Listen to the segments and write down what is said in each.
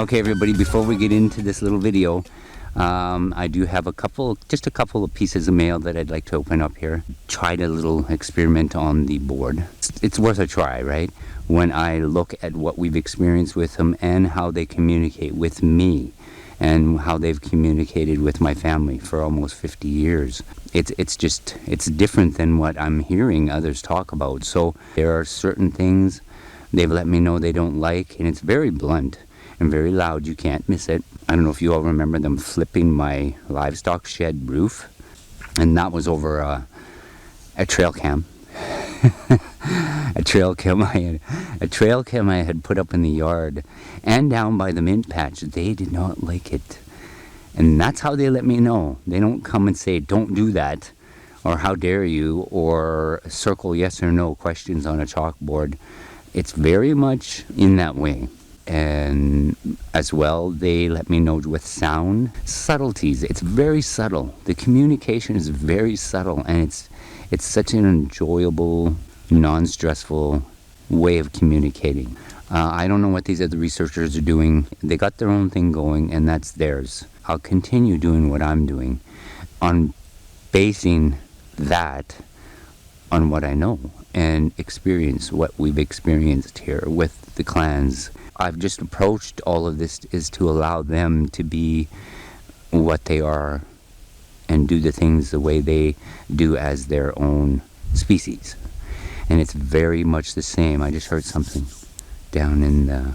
Okay, everybody, before we get into this little video, I do have just a couple of pieces of mail that I'd like to open up here. Tried a little experiment on the board. It's worth a try, right? When I look at what we've experienced with them and how they communicate with me and how they've communicated with my family for almost 50 years. It's different than what I'm hearing others talk about. So there are certain things they've let me know they don't like, and it's very blunt and very loud. You can't miss it. I don't know if you all remember them flipping my livestock shed roof, and that was over a trail cam. a trail cam I had put up in the yard and down by the mint patch. They did not like it, and that's how they let me know. They don't come and say don't do that, or how dare you, or circle yes or no questions on a chalkboard. It's very much in that way. And as well, they let me know with sound subtleties. It's very subtle. The communication is very subtle, and it's such an enjoyable, non-stressful way of communicating. I don't know what these other researchers are doing. They got their own thing going, and that's theirs. I'll continue doing what I'm doing on basing that on what I know and experience, what we've experienced here with the clans. I've just approached all of this is to allow them to be what they are and do the things the way they do as their own species. And it's very much the same. I just heard something down in the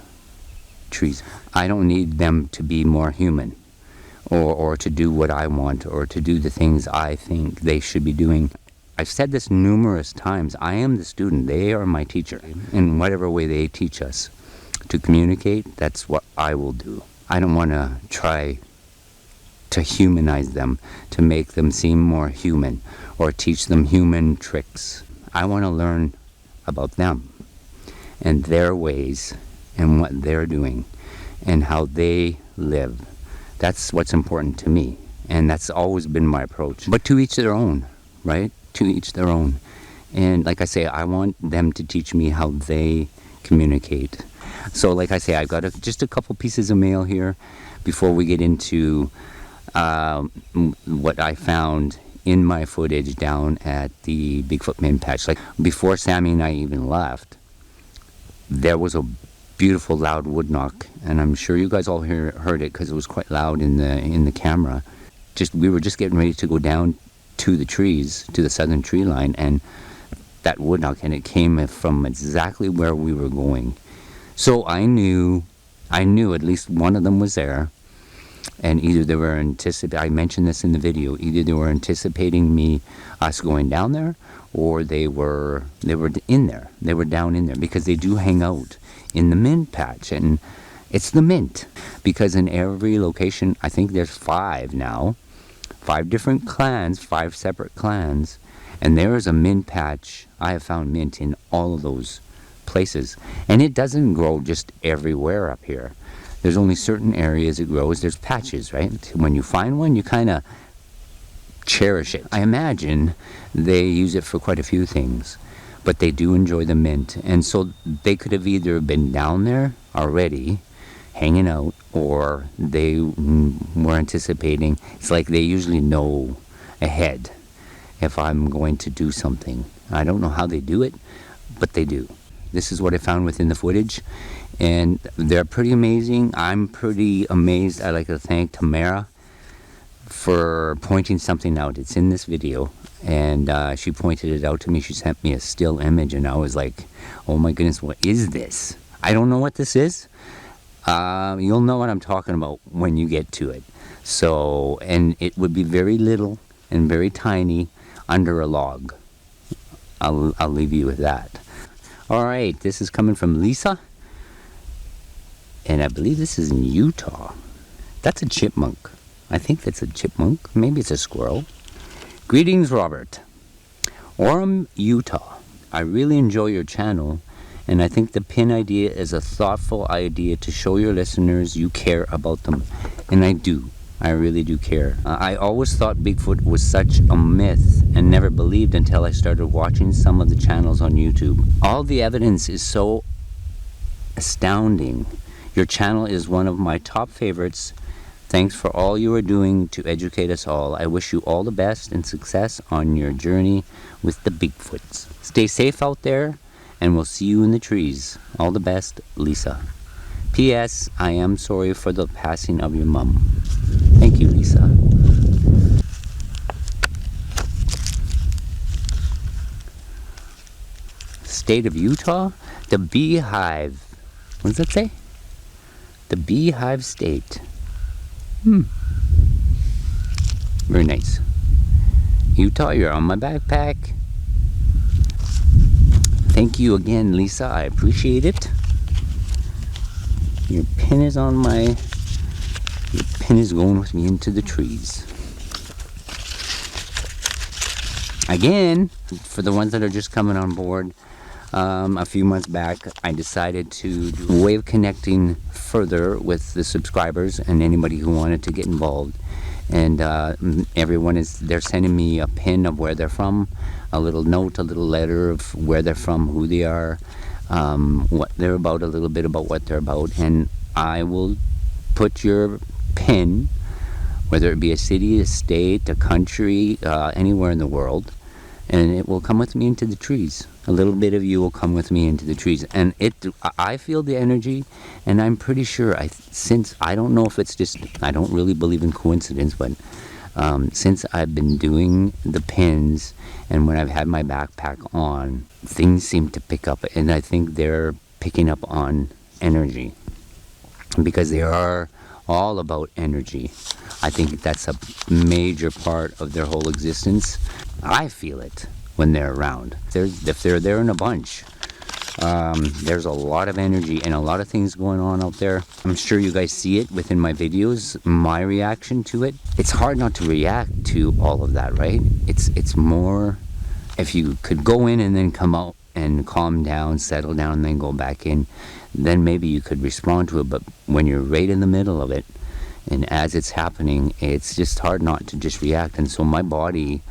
trees. I don't need them to be more human or to do what I want or to do the things I think they should be doing. I've said this numerous times. I am the student. They are my teacher. In whatever way they teach us to communicate, that's what I will do. I don't want to try to humanize them, to make them seem more human, or teach them human tricks. I want to learn about them and their ways and what they're doing and how they live. That's what's important to me, and that's always been my approach. But to each their own, right? To each their own. And like I say, I want them to teach me how they communicate. So like I say, I've got just a couple pieces of mail here before we get into what I found in my footage down at the Bigfoot mint patch. Like before Sammy and I even left, there was a beautiful loud wood knock, and I'm sure you guys all heard it because it was quite loud in the camera. We were just getting ready to go down to the trees, to the southern tree line, and that wood knock, and it came from exactly where we were going. So I knew at least one of them was there, and either they were I mentioned this in the video, either they were anticipating us going down there, or they were in there. They were down in there, because they do hang out in the mint patch, and it's the mint, because in every location, I think there's 5 now, 5 different clans, 5 separate clans, and there is a mint patch. I have found mint in all of those places, and it doesn't grow just everywhere up here. There's only certain areas it grows. There's patches, right? When you find one, you kind of cherish it. I imagine they use it for quite a few things, but they do enjoy the mint, and so they could have either been down there already hanging out, or they were anticipating. It's like they usually know ahead if I'm going to do something. I don't know how they do it, but they do. This is what I found within the footage, and they're pretty amazing. I'm pretty amazed. I'd like to thank Tamara for pointing something out. It's in this video, and she pointed it out to me. She sent me a still image, and I was like, oh my goodness, what is this? I don't know what this is. You'll know what I'm talking about when you get to it. So, and it would be very little and very tiny under a log. I'll leave you with that. All right, this is coming from Lisa, and I believe this is in Utah. That's a chipmunk. I think that's a chipmunk. Maybe it's a squirrel. Greetings, Robert. Orem, Utah. I really enjoy your channel, and I think the pin idea is a thoughtful idea to show your listeners you care about them. And I do. I really do care. I always thought Bigfoot was such a myth and never believed until I started watching some of the channels on YouTube. All the evidence is so astounding. Your channel is one of my top favorites. Thanks for all you are doing to educate us all. I wish you all the best and success on your journey with the Bigfoots. Stay safe out there, and we'll see you in the trees. All the best, Lisa. P.S. I am sorry for the passing of your mom. Thank you, Lisa. State of Utah? The Beehive. What does that say? The Beehive State. Very nice. Utah, you're on my backpack. Thank you again, Lisa. I appreciate it. Your pin is on my... Your pin is going with me into the trees. Again, for the ones that are just coming on board, a few months back, I decided to do a way of connecting further with the subscribers and anybody who wanted to get involved. And they're sending me a pin of where they're from, a little note, a little letter of where they're from, who they are, what they're about, a little bit about what they're about. And I will put your pin, whether it be a city, a state, a country, anywhere in the world, and it will come with me into the trees. A little bit of you will come with me into the trees, and I feel the energy, and I'm pretty sure, since I don't know if it's just, I don't really believe in coincidence, but since I've been doing the pins, and when I've had my backpack on, things seem to pick up, and I think they're picking up on energy, because they are all about energy. I think that's a major part of their whole existence. I feel it when they're around. If they're there in a bunch, there's a lot of energy and a lot of things going on out there. I'm sure you guys see it within my videos, my reaction to it. It's hard not to react to all of that, right? It's more, if you could go in and then come out and calm down, settle down, and then go back in, then maybe you could respond to it. But when you're right in the middle of it, and as it's happening, it's just hard not to just react. And so my body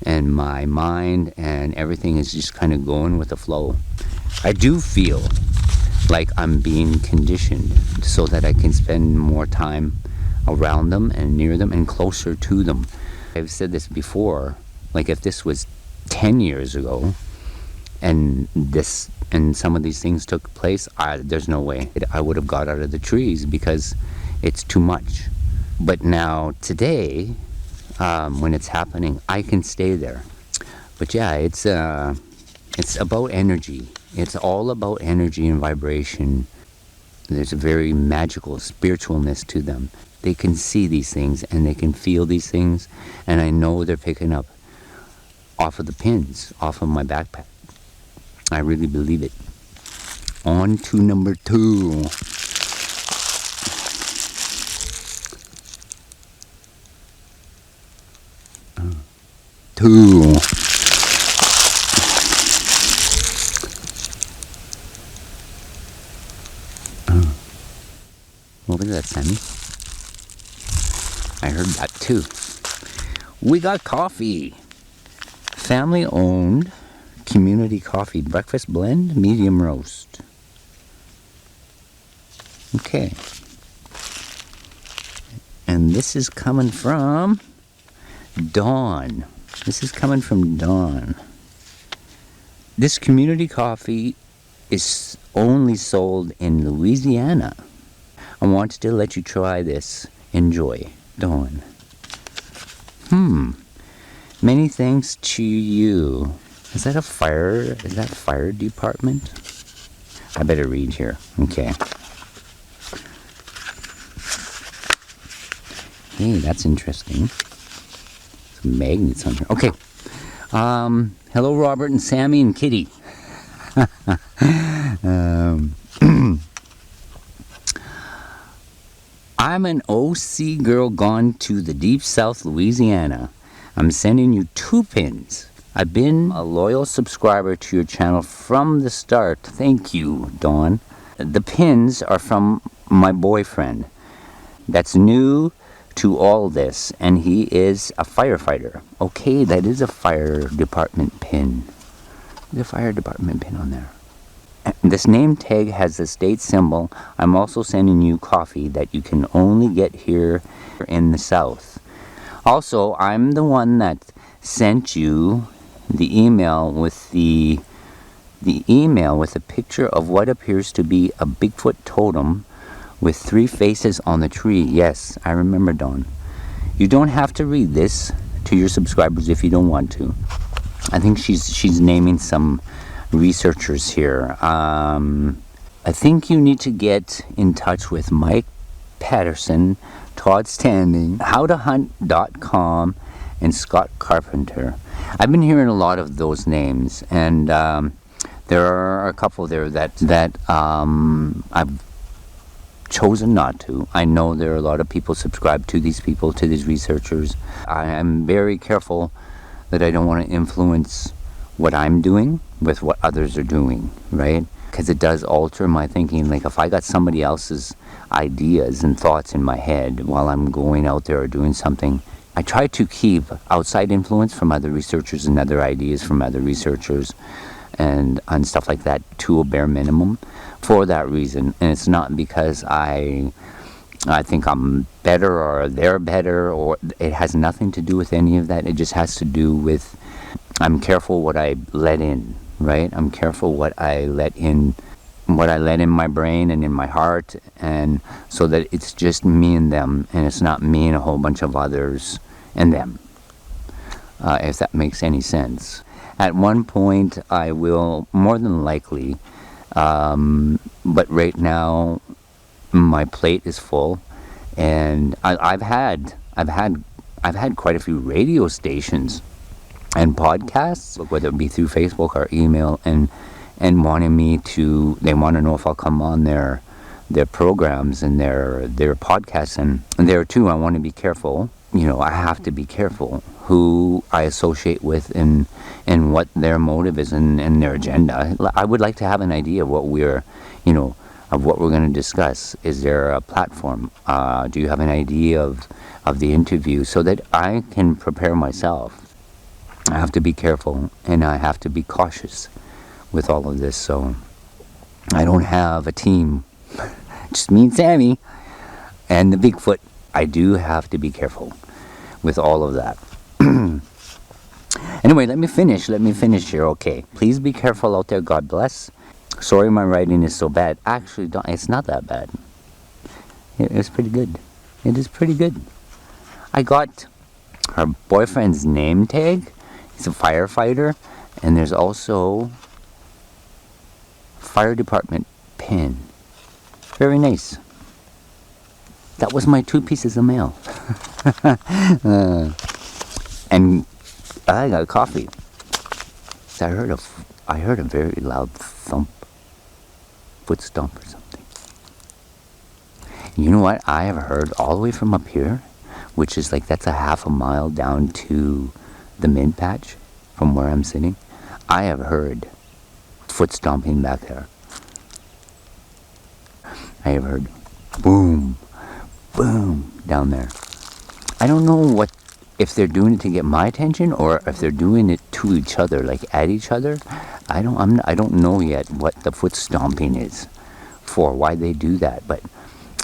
and my mind and everything is just kind of going with the flow. I do feel like I'm being conditioned so that I can spend more time around them and near them and closer to them. I've said this before, like if this was 10 years ago and some of these things took place, there's no way I would have got out of the trees, because it's too much. But now today, when it's happening, I can stay there. But yeah, it's about energy. It's all about energy and vibration. There's a very magical spiritualness to them. They can see these things and they can feel these things, and I know they're picking up off of the pins, off of my backpack. I really believe it. On to number 2. What was that, Sammy? I heard that too. We got coffee. Family owned community coffee. Breakfast blend, medium roast. Okay. And this is coming from Dawn. This is coming from Dawn. This community coffee is only sold in Louisiana. I wanted to let you try this. Enjoy. Dawn. Many thanks to you. Is that fire? Is that fire department? I better read here. Okay. Hey, that's interesting. Some magnets on here. Okay. Hello, Robert and Sammy and Kitty. I'm an OC girl gone to the deep south Louisiana. I'm sending you 2 pins. I've been a loyal subscriber to your channel from the start. Thank you, Dawn. The pins are from my boyfriend that's new to all this, and he is a firefighter. Okay, that is a fire department pin. There's a fire department pin on there. This name tag has the state symbol. I'm also sending you coffee that you can only get here in the South. Also, I'm the one that sent you the email with the email with a picture of what appears to be a Bigfoot totem with 3 faces on the tree. Yes, I remember, Dawn. You don't have to read this to your subscribers if you don't want to. I think she's naming some researchers here. I think you need to get in touch with Mike Patterson, Todd Standing, howtohunt.com, and Scott Carpenter. I've been hearing a lot of those names, and there are a couple there that I've chosen not to. I know there are a lot of people subscribed to these people, to these researchers. I am very careful that I don't want to influence what I'm doing with what others are doing, right? Because it does alter my thinking. Like if I got somebody else's ideas and thoughts in my head while I'm going out there or doing something, I try to keep outside influence from other researchers and other ideas from other researchers and stuff like that to a bare minimum for that reason. And it's not because I think I'm better or they're better, or it has nothing to do with any of that. It just has to do with I'm careful what I let in, right? I'm careful what I let in my brain and in my heart, and so that it's just me and them, and it's not me and a whole bunch of others and them, if that makes any sense. At one point I will, more than likely, but right now my plate is full, and I've had quite a few radio stations and podcasts, whether it be through Facebook or email, and wanting me to, they want to know if I'll come on their programs and their podcasts, and there too I want to be careful. You know, I have to be careful who I associate with and what their motive is and their agenda. I would like to have an idea of what we're, of what we're going to discuss. Is there a platform? Do you have an idea of the interview so that I can prepare myself? I have to be careful, and I have to be cautious with all of this. So I don't have a team, just me and Sammy and the Bigfoot. I do have to be careful with all of that. Anyway, let me finish here. Okay, please be careful out there. God bless. Sorry my writing is so bad. Actually, it's not that bad. It's pretty good. It is pretty good. I got her boyfriend's name tag. He's a firefighter, and there's also fire department pin. Very nice. That was my 2 pieces of mail. And I got coffee. So I heard a very loud thump, foot stomp or something. You know what I have heard all the way from up here, which is like that's a half a mile down to the mid patch from where I'm sitting. I have heard foot stomping back there. I have heard boom, boom down there. I don't know if they're doing it to get my attention or if they're doing it to each other, like at each other. I don't know yet what the foot stomping is for, why they do that, but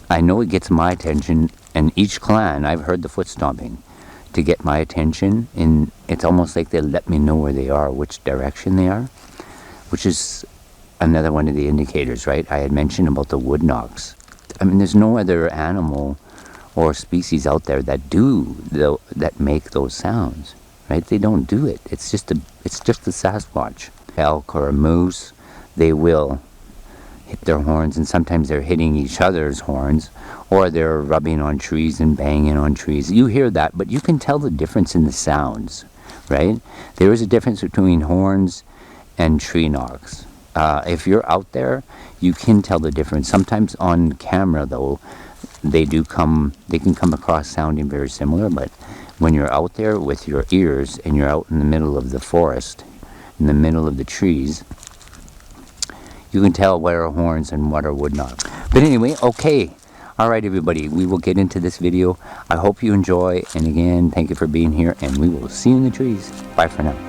I know it gets my attention. And each clan, I've heard the foot stomping to get my attention, and it's almost like they let me know where they are, which direction they are, which is another one of the indicators, right? I had mentioned about the woodnocks. I mean, there's no other animal or species out there that make those sounds, right? They don't do it. It's just the Sasquatch. Elk or a moose, they will hit their horns, and sometimes they're hitting each other's horns, or they're rubbing on trees and banging on trees. You hear that, but you can tell the difference in the sounds, right? There is a difference between horns and tree knocks. If you're out there, you can tell the difference. Sometimes on camera, though, they can come across sounding very similar, but when you're out there with your ears and you're out in the middle of the forest, in the middle of the trees, you can tell what are horns and what are woodnocks. But anyway, okay. All right, everybody, we will get into this video. I hope you enjoy, and again, thank you for being here, and we will see you in the trees. Bye for now.